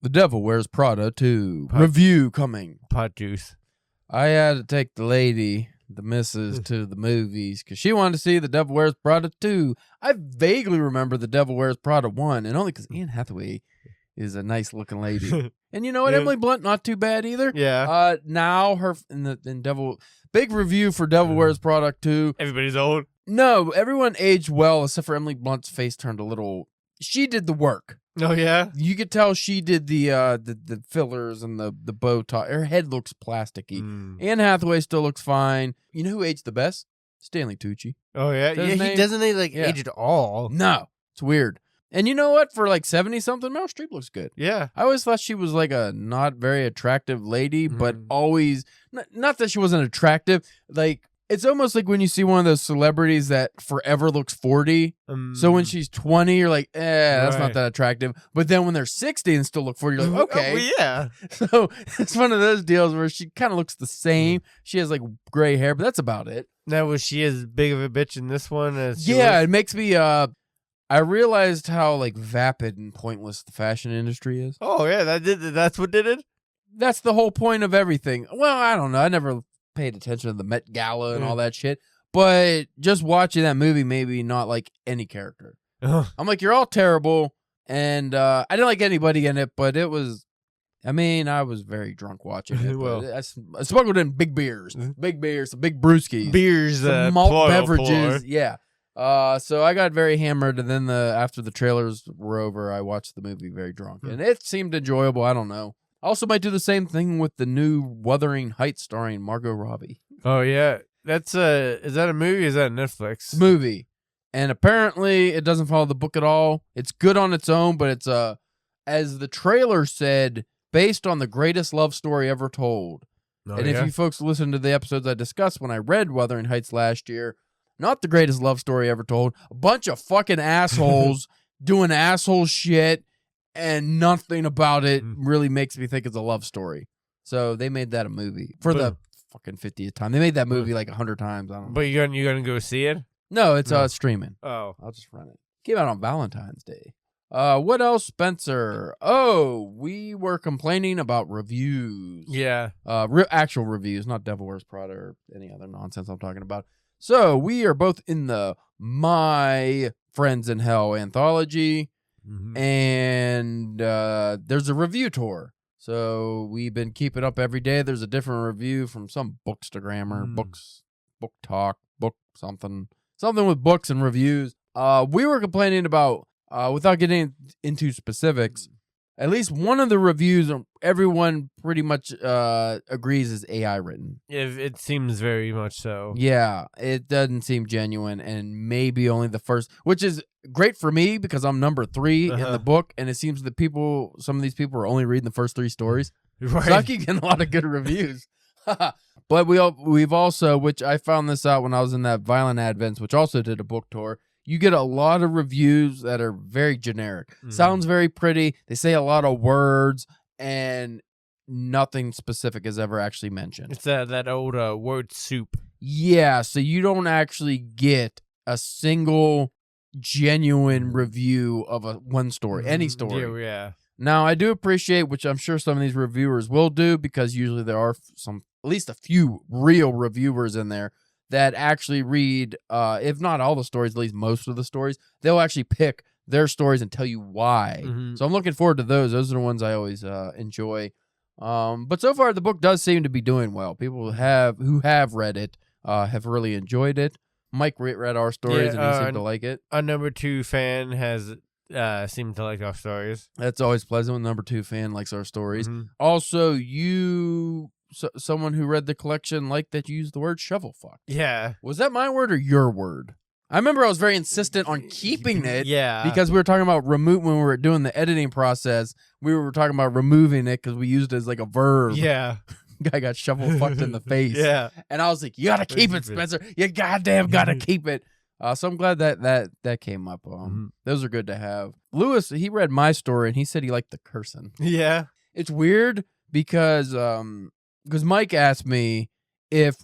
The Devil Wears Prada 2 review coming. Pot juice. I had to take the lady, the missus, to the movies because she wanted to see The Devil Wears Prada 2. I vaguely remember The Devil Wears Prada 1, and only because Anne Hathaway is a nice looking lady. And you know what? Yeah. Emily Blunt, not too bad either. Yeah. Now her in Devil, big review for Devil Wears Prada 2. Everybody's old. No, everyone aged well except for Emily Blunt's face turned a little. She did the work. Oh yeah. You could tell she did the fillers and the bow tie. Her head looks plasticky. Anne Hathaway still looks fine. You know who aged the best? Stanley Tucci. Oh yeah. Is that his He name? doesn't age at all. No, it's weird. And you know what? For like 70 something, Meryl Streep looks good. Yeah. I always thought she was like a not very attractive lady, but always not that she wasn't attractive. Like it's almost like when you see one of those celebrities that forever looks 40. So when she's 20, you're like, that's not that attractive. But then when they're 60 and still look 40, you're like, okay. Oh, well, yeah. So it's one of those deals where she kind of looks the same. She has like gray hair, but that's about it. Now, was she as big of a bitch in this one as she Yeah, was? it makes me, I realized how like vapid and pointless the fashion industry is. Oh yeah, that's what did it? That's the whole point of everything. Well, I don't know. I never paid attention to the Met Gala and all that shit. But just watching that movie made me not like any character. I'm like, you're all terrible. And I didn't like anybody in it, but it was, I mean, I was very drunk watching it. Well, I smuggled in big beers, some big brewskis. Beers, some malt plural, beverages. plural. Yeah. So I got very hammered, and then after the trailers were over, I watched the movie very drunk. And it seemed enjoyable. I don't know. I also might do the same thing with the new Wuthering Heights starring Margot Robbie. Oh yeah, that's is that a movie? Or is that Netflix? Movie, and apparently it doesn't follow the book at all. It's good on its own, but it's as the trailer said, based on the greatest love story ever told. Oh, and if you folks listen to the episodes I discussed when I read Wuthering Heights last year, not the greatest love story ever told. A bunch of fucking assholes doing asshole shit. And nothing about it really makes me think it's a love story. So they made that a movie for the fucking 50th time. They made that movie like 100 times. I don't know. But you're gonna go see it? No, it's streaming. Oh, I'll just run it. Came out on Valentine's Day. What else, Spencer? Oh, we were complaining about reviews. yeah. Actual reviews, not Devil Wears Prada or any other nonsense I'm talking about. So we are both in the My Friends in Hell anthology. And there's a review tour. So we've been keeping up every day. There's a different review from some bookstagrammer, book talk, book something with books and reviews. We were complaining about, without getting into specifics, at least one of the reviews everyone pretty much agrees is AI written. It seems very much so. Yeah, it doesn't seem genuine, and maybe only the first, which is great for me because I'm number 3 in the book, and it seems that some of these people are only reading the first 3 stories. Right. So I keep getting a lot of good reviews. But we've also, which I found this out when I was in that Violent Advents, which also did a book tour, you get a lot of reviews that are very generic. Sounds very pretty. They say a lot of words, and nothing specific is ever actually mentioned. It's that old word soup. Yeah, so you don't actually get a single genuine review of one story, any story. Yeah. Now, I do appreciate, which I'm sure some of these reviewers will do, because usually there are at least a few real reviewers in there that actually read, if not all the stories, at least most of the stories. They'll actually pick their stories and tell you why. So I'm looking forward to those. Those are the ones I always enjoy. But so far, the book does seem to be doing well. People who have read it have really enjoyed it. Mike read our stories, and he seemed to like it. Our number 2 fan has seemed to like our stories. That's always pleasant when number 2 fan likes our stories. Also, someone who read the collection liked that you used the word shovel fuck. Yeah. Was that my word or your word? I remember I was very insistent on keeping it. Yeah. Because we were talking about when we were doing the editing process, we were talking about removing it because we used it as like a verb. Yeah. Guy got shovel fucked in the face. Yeah. And I was like, you gotta keep it, Spencer. You goddamn gotta keep it. So I'm glad that came up. Those are good to have. Lewis, he read my story and he said he liked the cursing. Yeah. It's weird because Mike asked me if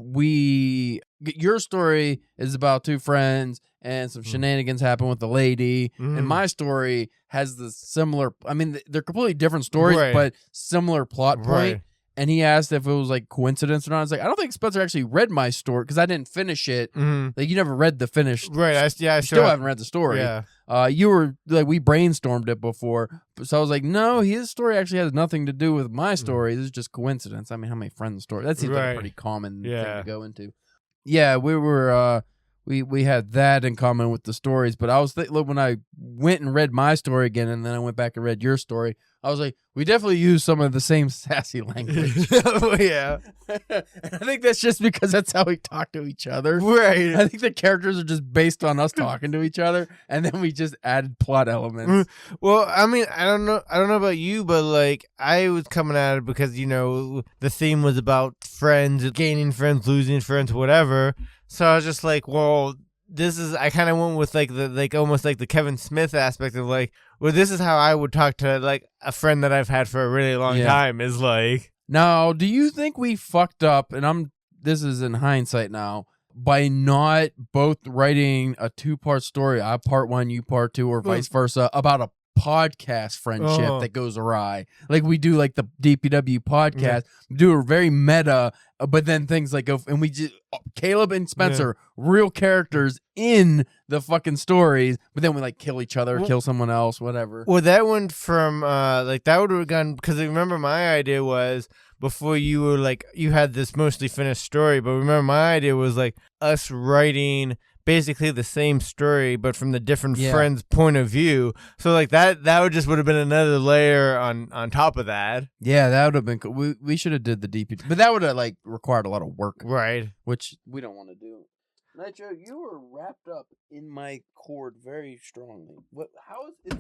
your story is about 2 friends and some shenanigans happen with the lady. And my story has the similar. I mean, they're completely different stories, but similar plot point. And he asked if it was like coincidence or not. I was like, I don't think Spencer actually read my story because I didn't finish it. Like, you never read the finished. Right. I still haven't read the story. Yeah. You were like, we brainstormed it before. So I was like, no, his story actually has nothing to do with my story. This is just coincidence. I mean, how many friends' story? That seems like a pretty common thing to go into. Yeah, we were, we had that in common with the stories. But I was look, when I went and read my story again, and then I went back and read your story, I was like, we definitely use some of the same sassy language. Yeah. And I think that's just because that's how we talk to each other. Right. I think the characters are just based on us talking to each other, and then we just added plot elements. Well, I mean, I don't know about you, but like, I was coming at it because, you know, the theme was about friends, gaining friends, losing friends, whatever. So I was just like, well, I kind of went with like almost like the Kevin Smith aspect of like, well, this is how I would talk to like a friend that I've had for a really long time, is like. Now, do you think we fucked up, and this is in hindsight now, by not both writing a 2-part story, I part 1, you part 2, or vice versa, about a podcast friendship that goes awry? Like we do like the DPW podcast, do a very meta, but then things like go, and we just, Caleb and Spencer, real characters in the fucking stories, but then we like kill each other, kill someone else, whatever. Well, that went from like, that would have gone, because remember my idea was, before you were like, you had this mostly finished story, but remember my idea was like us writing basically the same story, but from the different friends' point of view. So like that would have been another layer on top of that. Yeah, that would have been cool. We should have did the DP, but that would have like required a lot of work, right? Which we don't want to do. Nitro, you were wrapped up in my cord very strongly. What? How is it,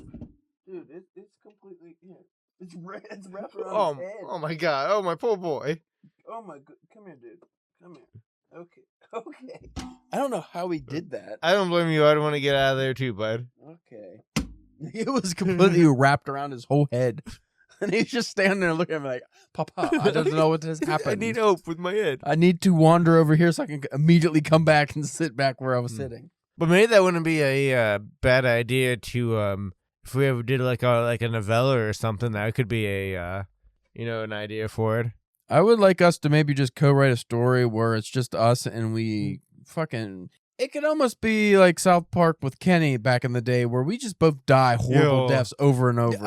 dude? It's completely It's wrapped around his head. Oh my god! Oh my poor boy! Oh my god! Come here, dude. Come here. Okay. I don't know how he did that. I don't blame you. I don't want to get out of there too, bud. Okay. It was completely wrapped around his whole head. And he's just standing there looking at me like, Papa, I don't know what has happened. I need help with my head. I need to wander over here so I can immediately come back and sit back where I was sitting. But maybe that wouldn't be a bad idea to, if we ever did like a novella or something, that could be an idea for it. I would like us to maybe just co-write a story where it's just us and we fucking... It could almost be like South Park with Kenny back in the day where we just both die horrible deaths over and over.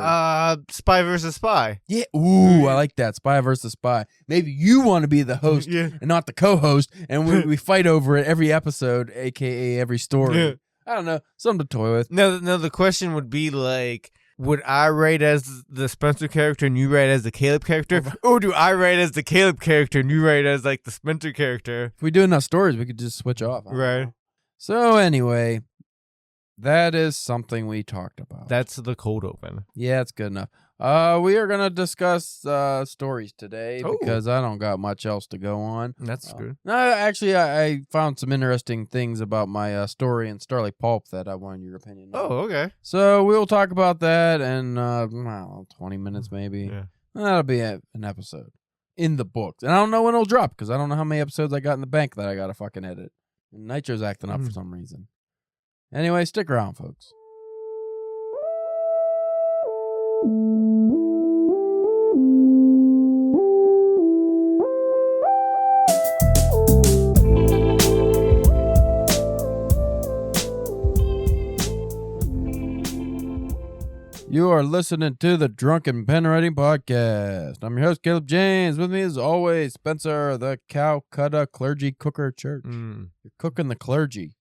Spy versus spy. Yeah. Ooh, I like that. Spy versus spy. Maybe you want to be the host and not the co-host, and we fight over it every episode, a.k.a. every story. Yeah. I don't know. Something to toy with. No, the question would be like, would I write as the Spencer character and you write as the Caleb character? Or do I write as the Caleb character and you write as like the Spencer character? If we do enough stories, we could just switch off. Right. So anyway, that is something we talked about. That's the cold open. Yeah, it's good enough. We are going to discuss stories today because I don't got much else to go on. That's good. No, actually, I found some interesting things about my story in Starlite Pulp that I wanted your opinion on. Oh, okay. So we'll talk about that in 20 minutes maybe. Yeah. That'll be an episode in the books. And I don't know when it'll drop because I don't know how many episodes I got in the bank that I got to fucking edit. And Nitro's acting up for some reason. Anyway, stick around, folks. You are listening to the Drunken Pen Writing Podcast. I'm your host, Caleb James. With me, as always, Spencer, the Calcutta Clergy Cooker Church. You're cooking the clergy.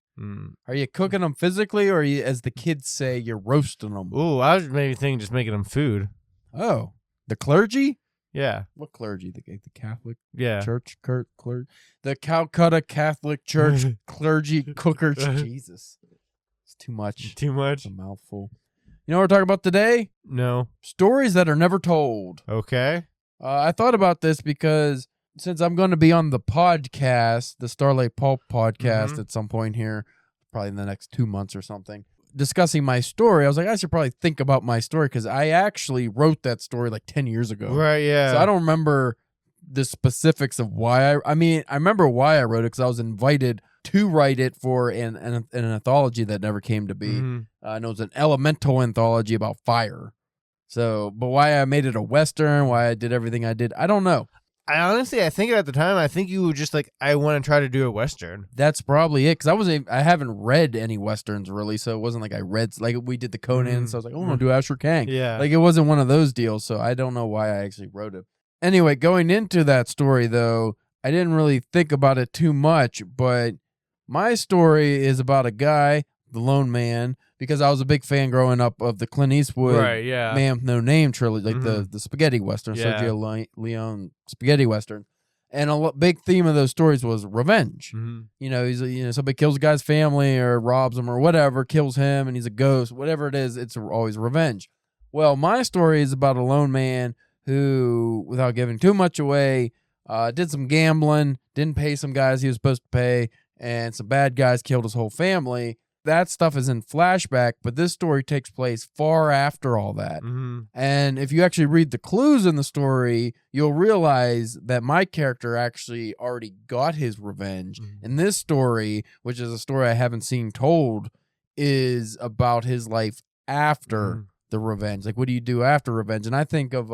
Are you cooking them physically, or are you, as the kids say, you're roasting them? Ooh, I was maybe thinking just making them food. Oh, the clergy? Yeah. What clergy? The Catholic Church? Clergy? The Calcutta Catholic Church Clergy Cooker. Jesus. It's too much. Too much? It's a mouthful. You know what we're talking about today? No. Stories that are never told. Okay. I thought about this because since I'm going to be on the podcast, the Starlite Pulp podcast at some point here, probably in the next 2 months or something, discussing my story, I was like, I should probably think about my story because I actually wrote that story like 10 years ago. Right, yeah. So I don't remember the specifics of why I remember why I wrote it because I was invited to write it for an anthology that never came to be. And it was an elemental anthology about fire. So, but why I made it a Western, why I did everything I did, I don't know. I think at the time, I think you were just like, I want to try to do a Western. That's probably it, because I haven't read any Westerns really, so it wasn't like I read, like we did the Conan, so I was like, oh, I'm going to do Asher Kang. Yeah. Like it wasn't one of those deals, so I don't know why I actually wrote it. Anyway, going into that story, though, I didn't really think about it too much, but my story is about a guy, the lone man, because I was a big fan growing up of the Clint Eastwood Man with No Name trilogy, like the spaghetti Western, Sergio Leone spaghetti Western. And a big theme of those stories was revenge. You know, somebody kills a guy's family or robs him or whatever, kills him, and he's a ghost, whatever it is, it's always revenge. Well, my story is about a lone man who, without giving too much away, did some gambling, didn't pay some guys he was supposed to pay, and some bad guys killed his whole family. That stuff is in flashback, but this story takes place far after all that. And if you actually read the clues in the story, you'll realize that my character actually already got his revenge. And this story, which is a story I haven't seen told, is about his life after the revenge. Like, what do you do after revenge? And I think of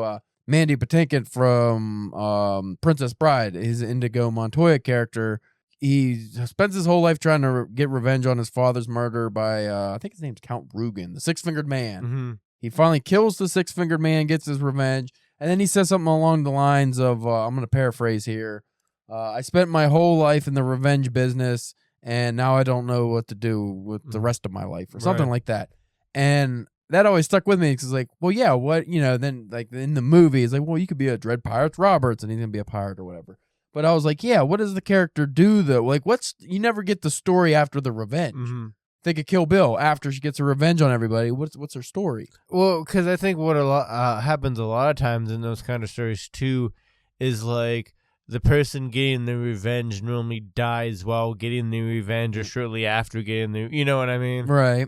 Mandy Patinkin from Princess Bride, his Indigo Montoya character. He spends his whole life trying to get revenge on his father's murder by, I think his name's Count Rugen, the Six-Fingered Man. He finally kills the Six-Fingered Man, gets his revenge, and then he says something along the lines of, I'm going to paraphrase here, I spent my whole life in the revenge business, and now I don't know what to do with the rest of my life, or something like that. And that always stuck with me, because it's like, well, yeah, what, then like in the movie, it's like, well, you could be a Dread Pirates Roberts, and he's going to be a pirate or whatever. But I was like, yeah, what does the character do, though? Like, you never get the story after the revenge. Think of Kill Bill. After she gets her revenge on everybody, what's her story? Well, because I think what happens a lot of times in those kind of stories, too, is like the person getting the revenge normally dies while getting the revenge or shortly after getting the... You know what I mean? Right.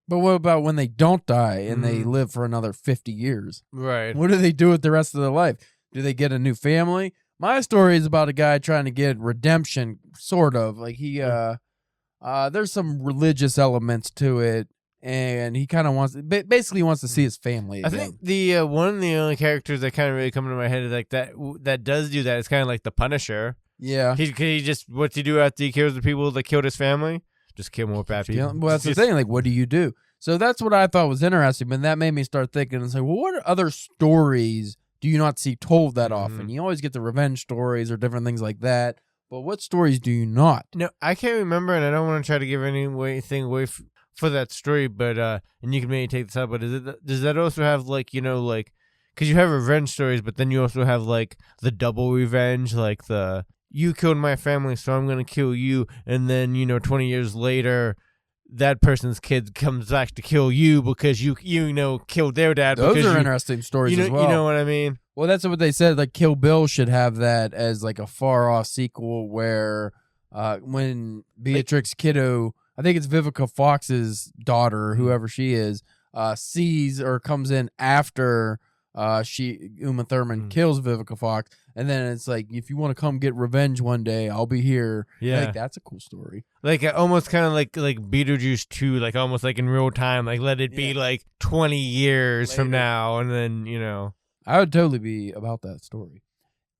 But what about when they don't die and they live for another 50 years? Right. What do they do with the rest of their life? Do they get a new family? My story is about a guy trying to get redemption, sort of. Like there's some religious elements to it, and he kind of basically wants to see his family again. I think the one of the only characters that kind of really come into my head is like that does do that. It's kind of like the Punisher. Yeah. He just, what's he do after he kills the people that killed his family? Just kill more bad people. Well, that's the thing. Like, what do you do? So that's what I thought was interesting, but that made me start thinking and say, well, what other stories do you not see told that often? You always get the revenge stories or different things like that, but what stories do you not? No, I can't remember, and I don't want to try to give anything away for that story, but and you can maybe take this out, but does that also have like, because you have revenge stories, but then you also have like the double revenge, like the you killed my family, so I'm gonna kill you, and then 20 years later, that person's kid comes back to kill you because you killed their dad. Those are interesting stories as well. You know what I mean? Well, that's what they said. Like Kill Bill should have that as like a far off sequel where when Beatrix Kiddo, I think it's Vivica Fox's daughter, whoever she is, sees or comes in after Uma Thurman kills Vivica Fox, and then it's like, if you want to come get revenge one day, I'll be here. Yeah, like, that's a cool story. Like almost kind of like Beetlejuice 2, like almost like in real time. Like let it be like 20 years from now, and then I would totally be about that story.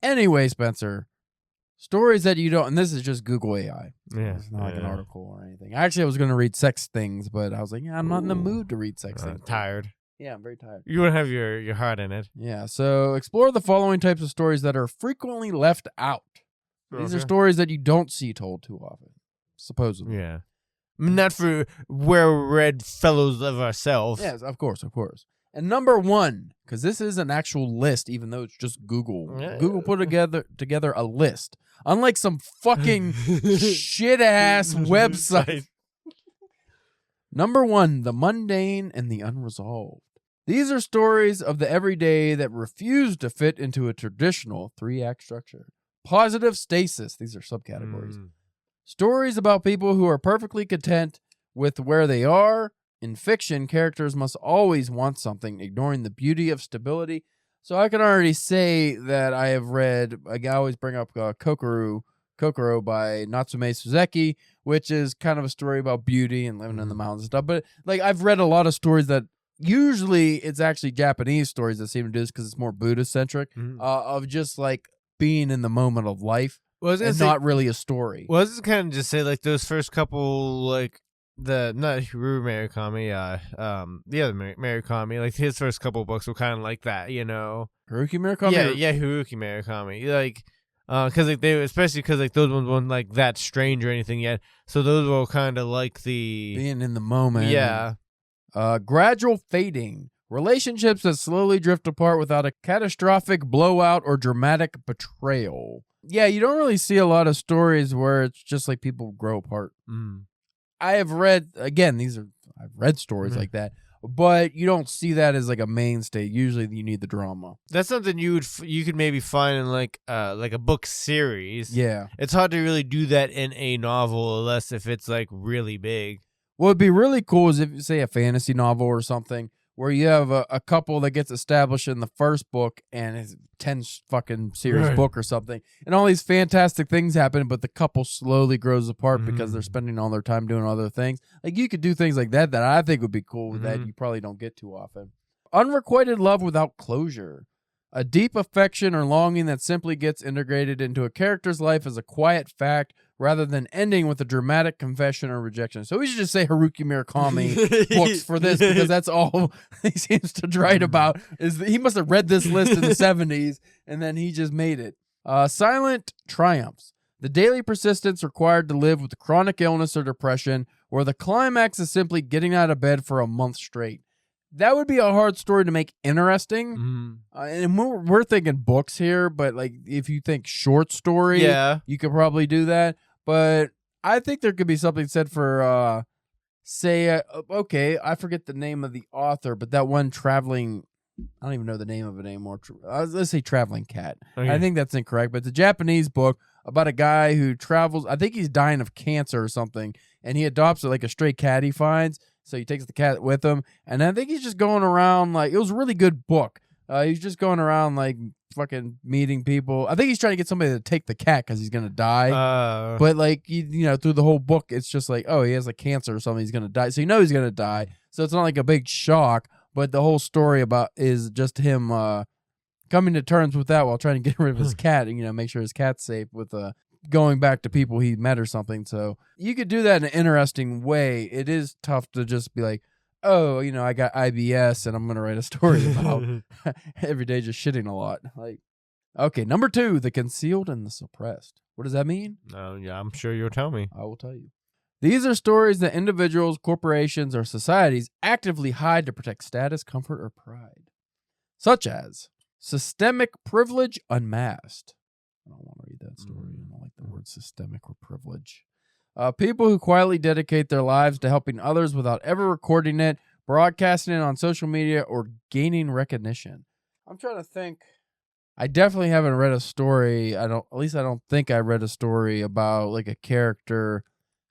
Anyway, Spencer, stories that you don't, and this is just Google AI. Yeah, it's not like an article or anything. Actually, I was going to read sex things, but I was like, I'm not in the mood to read sex things. Tired. Yeah, I'm very tired. You want to have your heart in it. Yeah, so explore the following types of stories that are frequently left out. These are stories that you don't see told too often, supposedly. Yeah. I mean, not for well-read fellows of ourselves. Yes, of course. And number 1, because this is an actual list, even though it's just Google. Yeah. Google put together a list. Unlike some fucking shit-ass website. Number 1, the mundane and the unresolved. These are stories of the everyday that refuse to fit into a traditional 3-act structure. Positive stasis. These are subcategories. Stories about people who are perfectly content with where they are. In fiction, characters must always want something, ignoring the beauty of stability. So I can already say that I have read, I always bring up Kokoro Kokoro by Natsume Suzeki, which is kind of a story about beauty and living in the mountains and stuff. But like I've read a lot of stories that usually it's actually Japanese stories that seem to do this because it's more Buddhist centric, of just like being in the moment of life. Well, and not really a story. Well, I was kind of just say like those first couple, like not Haru Murakami, the other Murakami, like his first couple books were kind of like that, you know. Haruki Murakami. Yeah, Haruki Murakami, like, because like especially because like those ones weren't like that strange or anything yet, so those were kind of like the being in the moment. Yeah. Gradual fading. Relationships that slowly drift apart without a catastrophic blowout or dramatic betrayal. Yeah, you don't really see a lot of stories where it's just like people grow apart. I have read, again, I've read stories like that, but you don't see that as like a mainstay. Usually you need the drama. That's something you could maybe find in like a book series. Yeah. It's hard to really do that in a novel unless if it's like really big. What would be really cool is if you say a fantasy novel or something where you have a couple that gets established in the first book and it's 10 fucking series book or something, and all these fantastic things happen, but the couple slowly grows apart because they're spending all their time doing other things. Like you could do things like that I think would be cool that you probably don't get too often. Unrequited love without closure. A deep affection or longing that simply gets integrated into a character's life as a quiet fact rather than ending with a dramatic confession or rejection. So we should just say Haruki Murakami books for this because that's all he seems to write about. Is that he must have read this list in the 70s and then he just made it. Silent triumphs. The daily persistence required to live with chronic illness or depression, where the climax is simply getting out of bed for a month straight. That would be a hard story to make interesting. And we're thinking books here, but like if you think short story, you could probably do that. But I think there could be something said for, okay, I forget the name of the author, but that one traveling, I don't even know the name of it anymore. Let's say Traveling Cat. Okay. I think that's incorrect, but it's a Japanese book about a guy who travels. I think he's dying of cancer or something, and he adopts like a stray cat he finds. So he takes the cat with him, and I think he's just going around like, it was a really good book. He's just going around like fucking meeting people. I think he's trying to get somebody to take the cat because he's gonna die. But like you know, through the whole book, it's just like, oh, he has like cancer or something. He's gonna die, so you know he's gonna die. So it's not like a big shock. But the whole story about is just him coming to terms with that while trying to get rid of his cat, and you know, make sure his cat's safe with going back to people he met or something. So you could do that in an interesting way. It is tough to just be like, oh, you know, I got IBS and I'm going to write a story about every day just shitting a lot. Like, okay, number 2, the concealed and the suppressed. What does that mean? Yeah, I'm sure you'll tell me. I will tell you. These are stories that individuals, corporations, or societies actively hide to protect status, comfort, or pride. Such as systemic privilege unmasked. I don't want to read that story. I don't like the word systemic or privilege. People who quietly dedicate their lives to helping others without ever recording it, broadcasting it on social media, or gaining recognition. I'm trying to think. I definitely haven't read a story. I don't think I read a story about like a character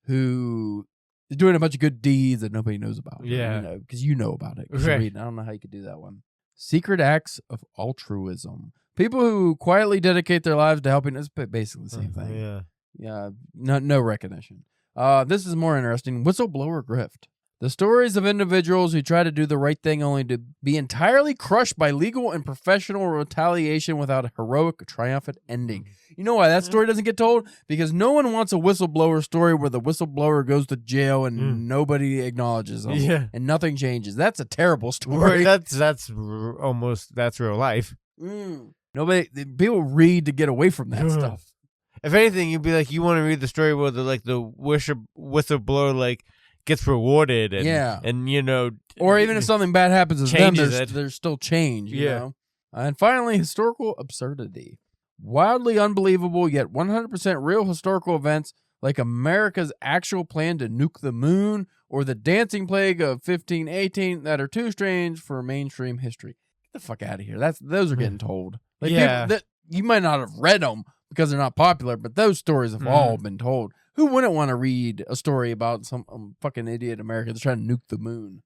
who is doing a bunch of good deeds that nobody knows about. Yeah. Because you know about it. Right. I don't know how you could do that one. Secret acts of altruism. People who quietly dedicate their lives to helping. It's basically the same thing. Yeah. Yeah. No recognition. This is more interesting. Whistleblower grift. The stories of individuals who try to do the right thing only to be entirely crushed by legal and professional retaliation without a heroic, triumphant ending. You know why that story doesn't get told? Because no one wants a whistleblower story where the whistleblower goes to jail and nobody acknowledges them and nothing changes. That's a terrible story. That's real life. People read to get away from that stuff. If anything, you'd be like, you want to read the story where the whistleblower like gets rewarded and you know, or even if something bad happens to them, there's still change, you know. And finally, historical absurdity. Wildly unbelievable yet 100% real historical events like America's actual plan to nuke the moon or the dancing plague of 1518 that are too strange for mainstream history. Get the fuck out of here. Those are getting told. Like people that you might not have read them because they're not popular, but those stories have all been told. Who wouldn't want to read a story about some fucking idiot America that's trying to nuke the moon?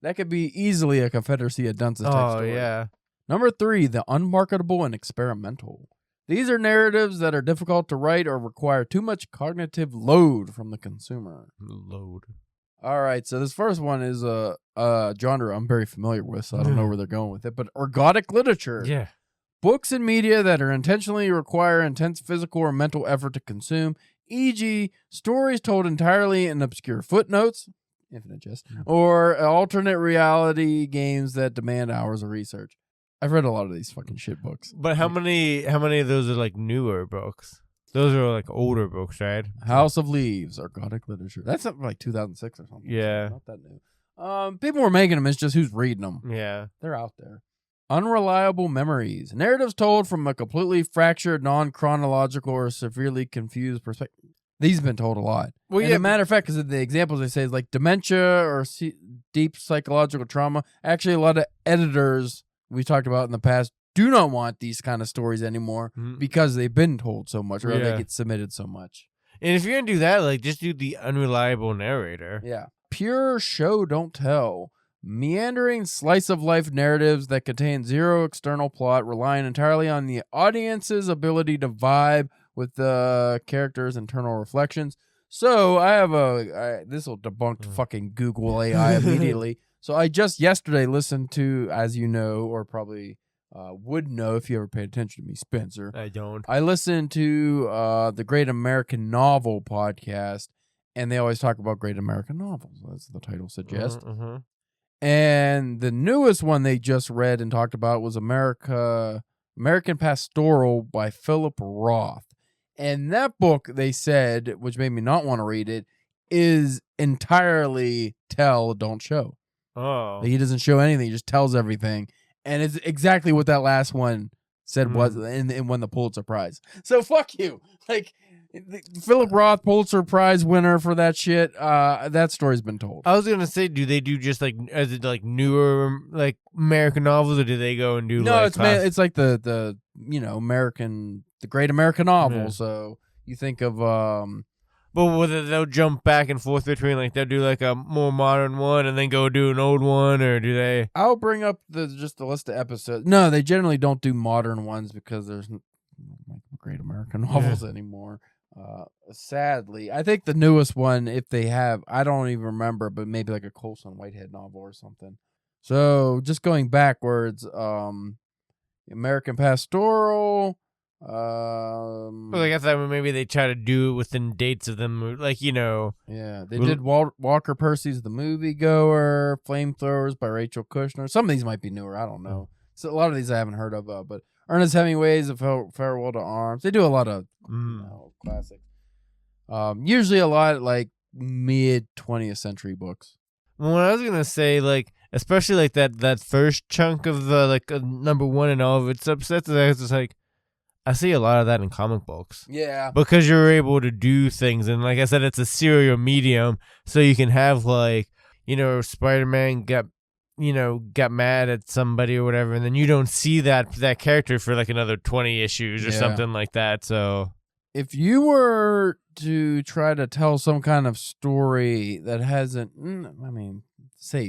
That could be easily a Confederacy of Dunces type story. Yeah. Number 3, the unmarketable and experimental. These are narratives that are difficult to write or require too much cognitive load from the consumer. Load. All right, so this first one is a genre I'm very familiar with, so I don't know where they're going with it. But ergodic literature. Yeah. Books and media that are intentionally require intense physical or mental effort to consume, e.g., stories told entirely in obscure footnotes, infinite jest, or alternate reality games that demand hours of research. I've read a lot of these fucking shit books. But how many of those are like newer books? Those are like older books, right? House of Leaves, ergodic literature. That's something like 2006 or something. Yeah. So not that new. People were making them. It's just who's reading them. Yeah. They're out there. Unreliable memories. Narratives told from a completely fractured, non-chronological, or severely confused perspective. These have been told a lot. Well, and yeah. a matter of fact, because the examples they say is like dementia or deep psychological trauma. Actually, a lot of editors we talked about in the past do not want these kind of stories anymore because they've been told so much, or they get submitted so much. And if you're gonna do that, like just do the unreliable narrator. Yeah. Pure show don't tell. Meandering slice of life narratives that contain zero external plot, relying entirely on the audience's ability to vibe with the characters' internal reflections. So I have this will debunk fucking Google AI immediately. So I just yesterday listened to, as you know, or probably would know if you ever paid attention to me, Spencer. I don't. I listened to the Great American Novel podcast, and they always talk about great American novels, as the title suggests. And the newest one they just read and talked about was American Pastoral by Philip Roth. And that book, they said, which made me not want to read it, is entirely tell, don't show. Oh. Like, he doesn't show anything. He just tells everything. And it's exactly what that last one said was and won the Pulitzer Prize. So fuck you. Like, Philip Roth, Pulitzer Prize winner for that shit. That story's been told. I was gonna say, do they do just like, is it like newer like American novels, or do they go and do? No, like it's like the the Great American Novel. Yeah. So you think of But whether they'll jump back and forth between, like, they'll do like a more modern one and then go do an old one, or do they? I'll bring up just the list of episodes. No, they generally don't do modern ones because there's Great American Novels anymore. Sadly, I think the newest one, if they have, I don't even remember, but maybe like a Colson Whitehead novel or something. So just going backwards, American Pastoral. Well, I guess that maybe they try to do it within dates of them, like, you know. Yeah, they did Walker Percy's The Moviegoer, Flamethrowers by Rachel Kushner. Some of these might be newer, I don't know. So a lot of these I haven't heard of, but Ernest Hemingway's A Farewell to Arms. They do a lot of classics. Usually a lot like mid 20th century books. Well, I was gonna say, like, especially like that first chunk of the number one and all of its subsets, it's just like, I see a lot of that in comic books. Yeah. Because you're able to do things. And like I said, it's a serial medium. So you can have, like, you know, Spider-Man got mad at somebody or whatever. And then you don't see that character for like another 20 issues or something like that. So if you were to try to tell some kind of story that hasn't,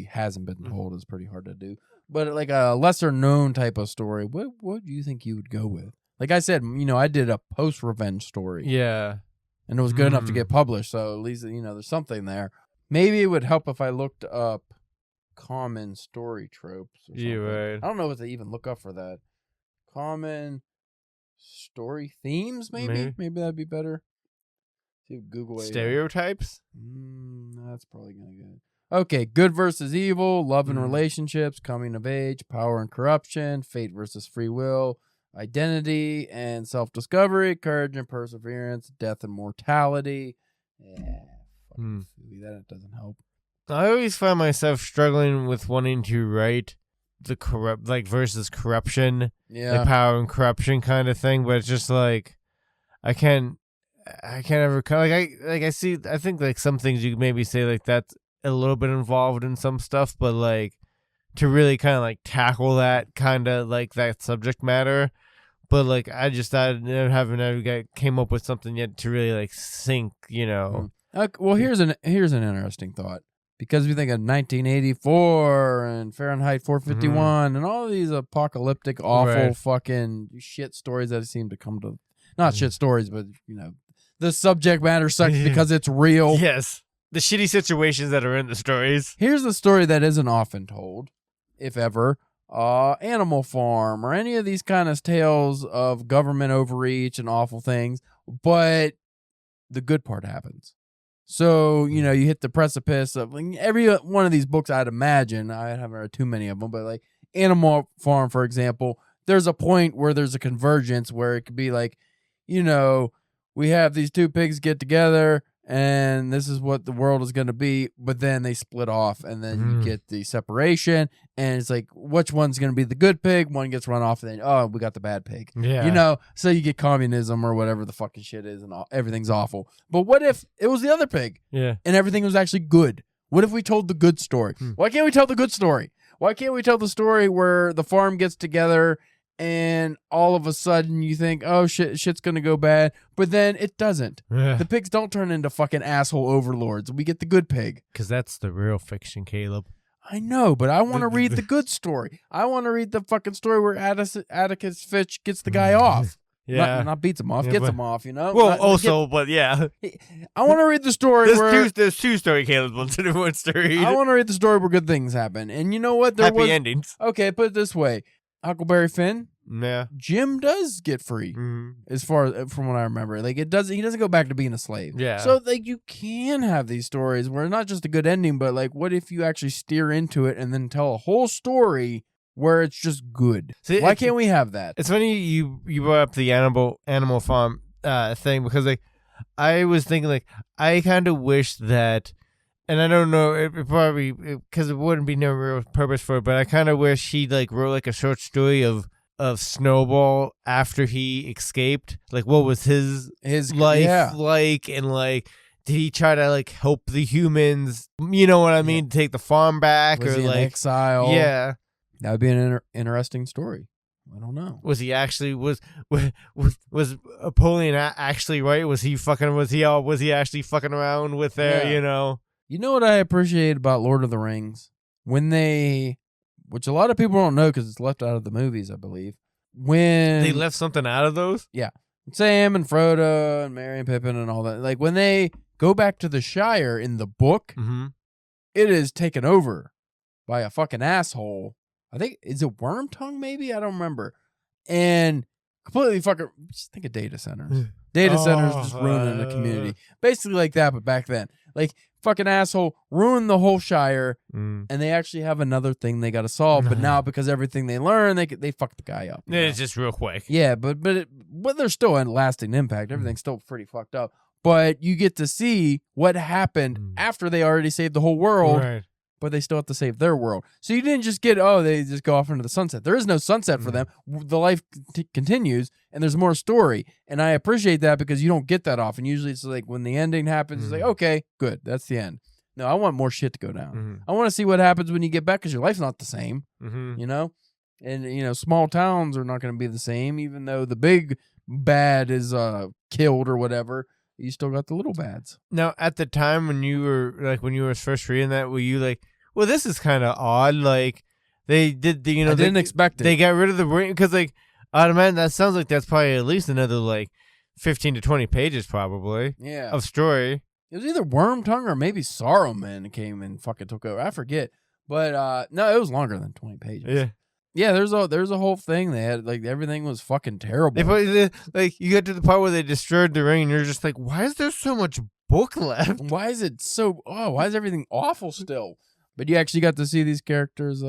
hasn't been told is pretty hard to do. But like a lesser known type of story, what do you think you would go with? Like I said, I did a post-revenge story. Yeah. And it was good enough to get published, so at least, there's something there. Maybe it would help if I looked up common story tropes or something. Yeah, right. I don't know what to even look up for that. Common story themes, maybe? Maybe that'd be better. See if Google stereotypes? That's probably going to get it. Okay, good versus evil, love and relationships, coming of age, power and corruption, fate versus free will, identity and self-discovery, courage and perseverance, death and mortality. That doesn't help. I always find myself struggling with wanting to write the corrupt, like, versus corruption, like power and corruption kind of thing, but it's just like I can't ever I think like some things you could maybe say like that's a little bit involved in some stuff, but like to really kind of like tackle that kind of like that subject matter. But like I haven't ever came up with something yet to really like sink, Well, here's an interesting thought. because we think of 1984 and Fahrenheit 451 and all these apocalyptic, awful fucking shit stories that seem to come to, not shit stories, but, the subject matter sucks because it's real. Yes. The shitty situations that are in the stories. Here's the story that isn't often told, if ever. Animal Farm or any of these kind of tales of government overreach and awful things, but the good part happens. So, you hit the precipice of every one of these books, I'd imagine. I haven't read too many of them, but like Animal Farm, for example, there's a point where there's a convergence where it could be like, we have these two pigs get together and this is what the world is going to be, but then they split off and then you get the separation and it's like, which one's going to be the good pig? One gets run off and then, we got the bad pig. Yeah. So you get communism or whatever the fucking shit is and everything's awful. But what if it was the other pig? Yeah. And everything was actually good? What if we told the good story? Why can't we tell the good story? Why can't we tell the story where the farm gets together and all of a sudden you think, oh, shit's going to go bad, but then it doesn't. Yeah. The pigs don't turn into fucking asshole overlords. We get the good pig. Because that's the real fiction, Caleb. I know, but I want to read the good story. I want to read the fucking story where Atticus Fitch gets the guy off. Yeah. Not beats him off, gets him off, Well, but yeah. I want to read the story There's two story Caleb wants to do one story. I want to read the story where good things happen. And you know what? Happy endings. Okay, put it this way. Huckleberry Finn, yeah, Jim does get free, as far from what I remember. Like he doesn't go back to being a slave. Yeah. So like you can have these stories where not just a good ending, but like what if you actually steer into it and then tell a whole story where it's just good? See, why can't we have that? It's funny you brought up the Animal Farm thing because like I was thinking like I kind of wish that. And I don't know, it probably, because it wouldn't be no real purpose for it, but I kind of wish he, like, wrote, like, a short story of Snowball after he escaped. Like, what was his life like? And, like, did he try to, like, help the humans, you know what I mean, take the farm back? Was or he in like exile? Yeah. That would be an interesting story. I don't know. Was he actually, was Napoleon actually right? Was he actually fucking around with there, You know what I appreciate about Lord of the Rings? Which a lot of people don't know because it's left out of the movies, I believe. When they left something out of those? Yeah. Sam and Frodo and Merry and Pippin and all that. Like when they go back to the Shire in the book, it is taken over by a fucking asshole. I think, is it Wormtongue maybe? I don't remember. And completely fucking, just think of data centers. Data centers just ruining the community. Basically like that, but back then. Like, fucking asshole ruined the whole Shire, and they actually have another thing they got to solve. But now, because everything they learn, they fuck the guy up. It's just real quick. Yeah, but there's still a lasting impact. Everything's still pretty fucked up. But you get to see what happened after they already saved the whole world, but they still have to save their world. So you didn't just get, they just go off into the sunset. There is no sunset for them. The life continues, and there's more story. And I appreciate that because you don't get that often. Usually it's like when the ending happens, it's like, okay, good, that's the end. No, I want more shit to go down. I want to see what happens when you get back because your life's not the same, And, small towns are not going to be the same, even though the big bad is killed or whatever. You still got the little bads. Now, at the time when you were first reading that, were you like, well, this is kind of odd. Like, they did, I didn't expect it. They got rid of the ring because, like, man, that sounds like that's probably at least another, like, 15 to 20 pages probably. Yeah. Of story. It was either Wormtongue or maybe Saruman came and fucking took over. I forget. But, no, it was longer than 20 pages. Yeah. Yeah, there's a whole thing they had, like, everything was fucking terrible. Like, you get to the part where they destroyed the ring, and you're just like, why is there so much book left? Why is it so, why is everything awful still? But you actually got to see these characters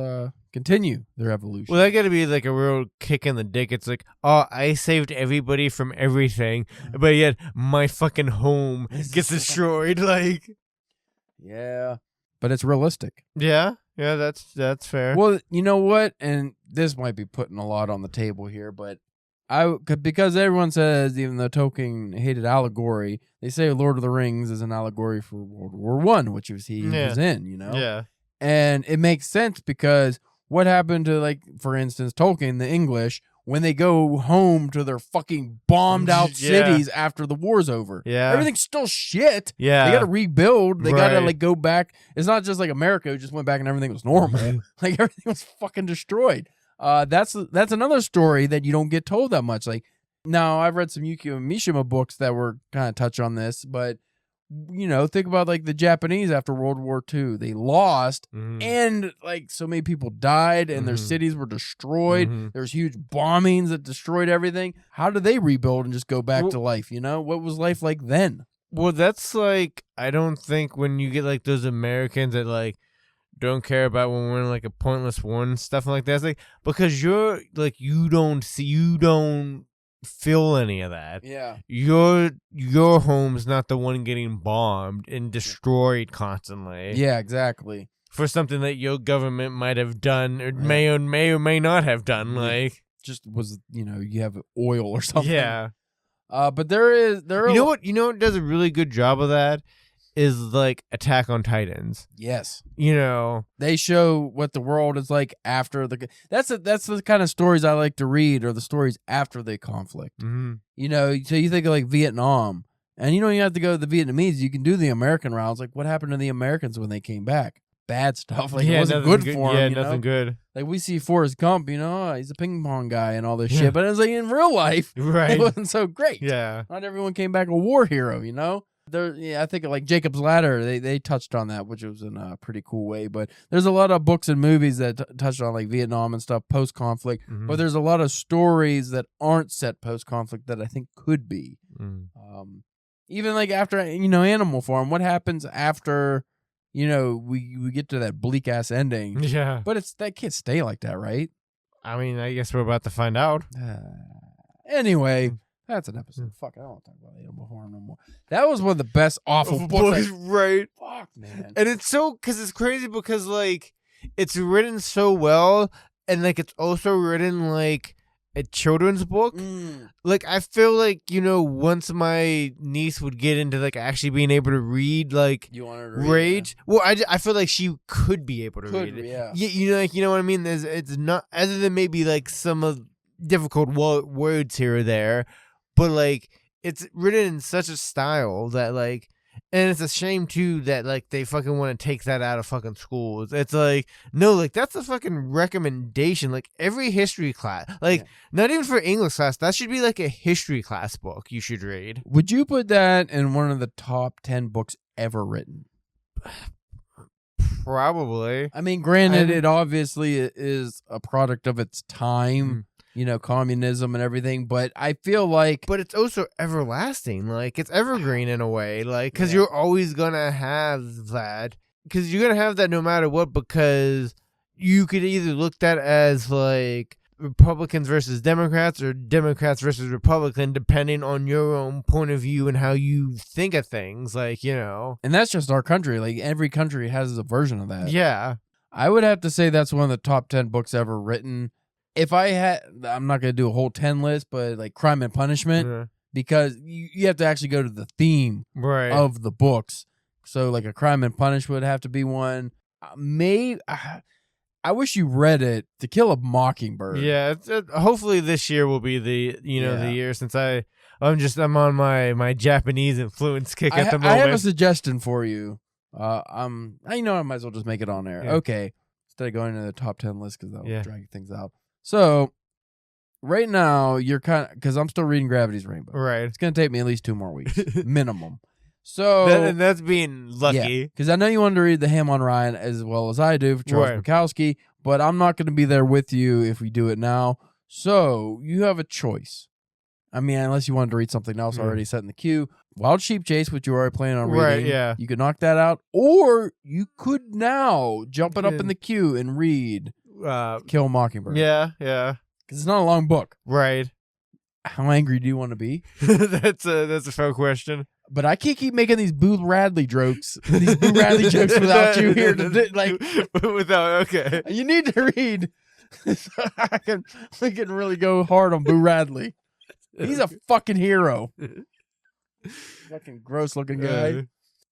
continue their evolution. Well, that got to be, like, a real kick in the dick. It's like, I saved everybody from everything, but yet my fucking home gets destroyed, like. Yeah, but it's realistic. Yeah. Yeah, that's fair. Well, you know what? And this might be putting a lot on the table here, but because everyone says, even though Tolkien hated allegory, they say Lord of the Rings is an allegory for World War I, which was was in, Yeah. And it makes sense because what happened to, like, for instance, Tolkien, the English, when they go home to their fucking bombed out cities after the war's over. Yeah. Everything's still shit. Yeah. They got to rebuild. They got to Right. like go back. It's not just like America who just went back and everything was normal. Like everything was fucking destroyed. That's another story that you don't get told that much. Like now I've read some Yukio Mishima books that were kind of touch on this, but you know, think about like the Japanese after World War II. They lost and like so many people died and their cities were destroyed. There was huge bombings that destroyed everything. How did they rebuild and just go back to life? You know, what was life like then? Well, that's like, I don't think when you get like those Americans that like don't care about when we're in like a pointless war and stuff like that. It's like, because you're like, you don't feel any of that. Yeah. Your home's not the one getting bombed and destroyed constantly. Yeah, exactly. For something that your government might have done or may or may not have done. Like just was, you know, you have oil or something. Yeah. But there are you know what does a really good job of that is like Attack on Titans. Yes. You know, they show what the world is like after the that's the kind of stories I like to read, or the stories after the conflict. You know, so you think of like Vietnam, and you don't even have to go to the Vietnamese. You can do the American routes. Like what happened to the Americans when they came back? Bad stuff. Like it wasn't good for them. Yeah, nothing good. Like we see Forrest Gump, you know, he's a ping pong guy and all this shit, but it's like in real life, it wasn't so great. Yeah, not everyone came back a war hero, you know. I think like Jacob's Ladder, they touched on that, which was in a pretty cool way. But there's a lot of books and movies that touched on like Vietnam and stuff post-conflict. But there's a lot of stories that aren't set post-conflict that I think could be. Even like after, you know, Animal Farm, what happens after, you know, we get to that bleak ass ending? Yeah, but that can't stay like that, right? I mean, I guess we're about to find out. Anyway. That's an episode. Fuck, I don't want to talk about Animal Farm no more. That was one of the best awful books. Right. Fuck, man. And it's so, because it's crazy because, like, it's written so well, and, like, it's also written, like, a children's book. Like, I feel like, you know, once my niece would get into, like, actually being able to read, like, you want her to read Rage. Well, I feel like she could be able to read it. Yeah. You know, like, you know what I mean? It's not, other than maybe, like, some of difficult words here or there. But, like, it's written in such a style that, like, and it's a shame, too, that, like, they fucking want to take that out of fucking schools. It's like, no, like, that's a fucking recommendation. Like, every history class, like, not even for English class, that should be, like, a history class book you should read. Would you put that in one of the top 10 books ever written? Probably. I mean, granted, it obviously is a product of its time. You know, communism and everything, but I feel like... But it's also everlasting. Like, it's evergreen in a way. Like, because you're always going to have that. Because you're going to have that no matter what, because you could either look at as, like, Republicans versus Democrats or Democrats versus Republican, depending on your own point of view and how you think of things. Like, you know. And that's just our country. Like, every country has a version of that. Yeah. I would have to say that's one of the top 10 books ever written. If I had, I'm not going to do a whole 10 list, but like Crime and Punishment, because you have to actually go to the theme of the books. So like a Crime and Punishment would have to be one. I wish you read it, To Kill a Mockingbird. Yeah, hopefully this year will be the the year, since I'm on my Japanese influence kick at the moment. I have a suggestion for you. I might as well just make it on there. Yeah. Okay, instead of going to the top 10 list because that'll drag things out. So, right now, you're because I'm still reading Gravity's Rainbow. Right. It's going to take me at least 2 more weeks, minimum. So and that's being lucky. Because I know you wanted to read The Ham on Ryan as well as I do for Charles Bukowski, but I'm not going to be there with you if we do it now. So, you have a choice. I mean, unless you wanted to read something else already set in the queue. Wild Sheep Chase, which you already planning on reading. Right, yeah. You could knock that out. Or you could now jump it up in the queue and read Kill a Mockingbird. Yeah, yeah. Because it's not a long book. Right. How angry do you want to be? That's a fair question. But I can't keep making these Boo Radley jokes. These Boo Radley jokes without you here. Okay. You need to read. So we can really go hard on Boo Radley. He's a fucking hero. Fucking gross looking guy.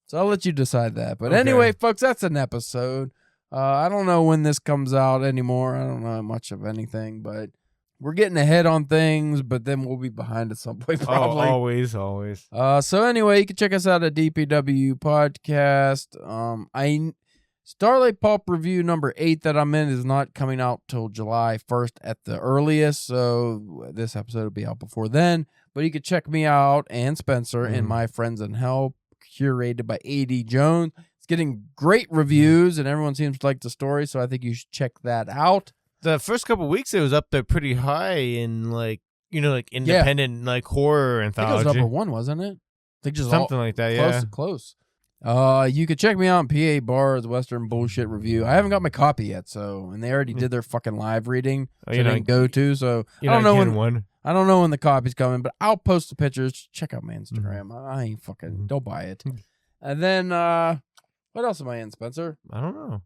So I'll let you decide that. But anyway, folks, that's an episode. I don't know when this comes out anymore. I don't know much of anything, but we're getting ahead on things, but then we'll be behind at some point probably. Always. So anyway, you can check us out at DPW Podcast. Starlite Pulp Review number 8 that I'm in is not coming out till July 1st at the earliest, so this episode will be out before then. But you can check me out and Spencer in My Friends in Hell, curated by A.D. Jones. It's getting great reviews, and everyone seems to like the story, so I think you should check that out. The first couple weeks, it was up there pretty high in independent horror anthology. I think it was number 1, wasn't it? I think just something like that. Close. You could check me out on PA Bar's Western Bullshit Review. I haven't got my copy yet, and they already did their fucking live reading. I didn't go to, so I don't know when the copy's coming, but I'll post the pictures. Check out my Instagram. I ain't fucking don't buy it. And then what else am I in, Spencer? I don't know.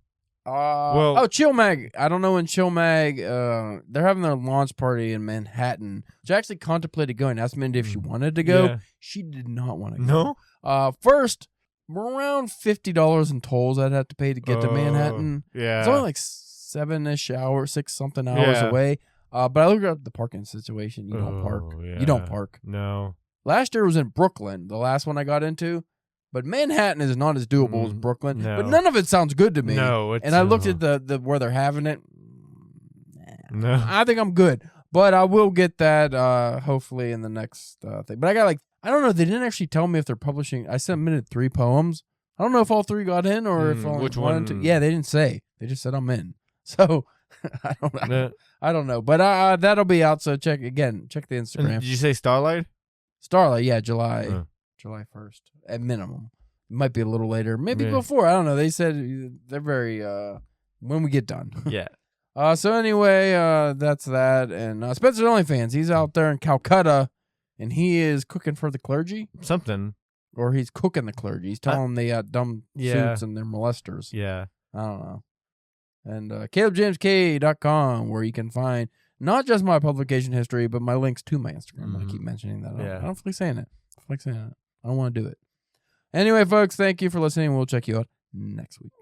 Chill Mag. I don't know when Chill Mag. They're having their launch party in Manhattan. She actually contemplated going. Asked Mindy if she wanted to go. Yeah. She did not want to go. No. First, around $50 in tolls I'd have to pay to get to Manhattan. Yeah, it's only like 7-ish hours, 6-something hours away. But I looked up the parking situation. You don't park. Yeah. You don't park. No. Last year was in Brooklyn, the last one I got into. But Manhattan is not as doable as Brooklyn. No. But none of it sounds good to me. No, and I looked at the where they're having it. No. I think I'm good. But I will get that hopefully in the next thing. But I got I don't know. They didn't actually tell me if they're publishing. I submitted 3 poems. I don't know if all 3 got in or if only which 1 and 2. Yeah, they didn't say. They just said I'm in. So I don't know. I don't know. But that'll be out. So check the Instagram. Did you say Starlight? Starlight, yeah, July 1st at minimum. It might be a little later, maybe before. I don't know. They said they're very when we get done. Yeah. So anyway, that's that. And Spencer's OnlyFans. He's out there in Calcutta, and he is cooking for the clergy. Something. Or he's cooking the clergy. He's telling them they got dumb suits and they're molesters. Yeah. I don't know. And CalebJamesK.com, where you can find not just my publication history, but my links to my Instagram. I keep mentioning that. I don't feel like saying it. I don't want to do it. Anyway, folks, thank you for listening. We'll check you out next week.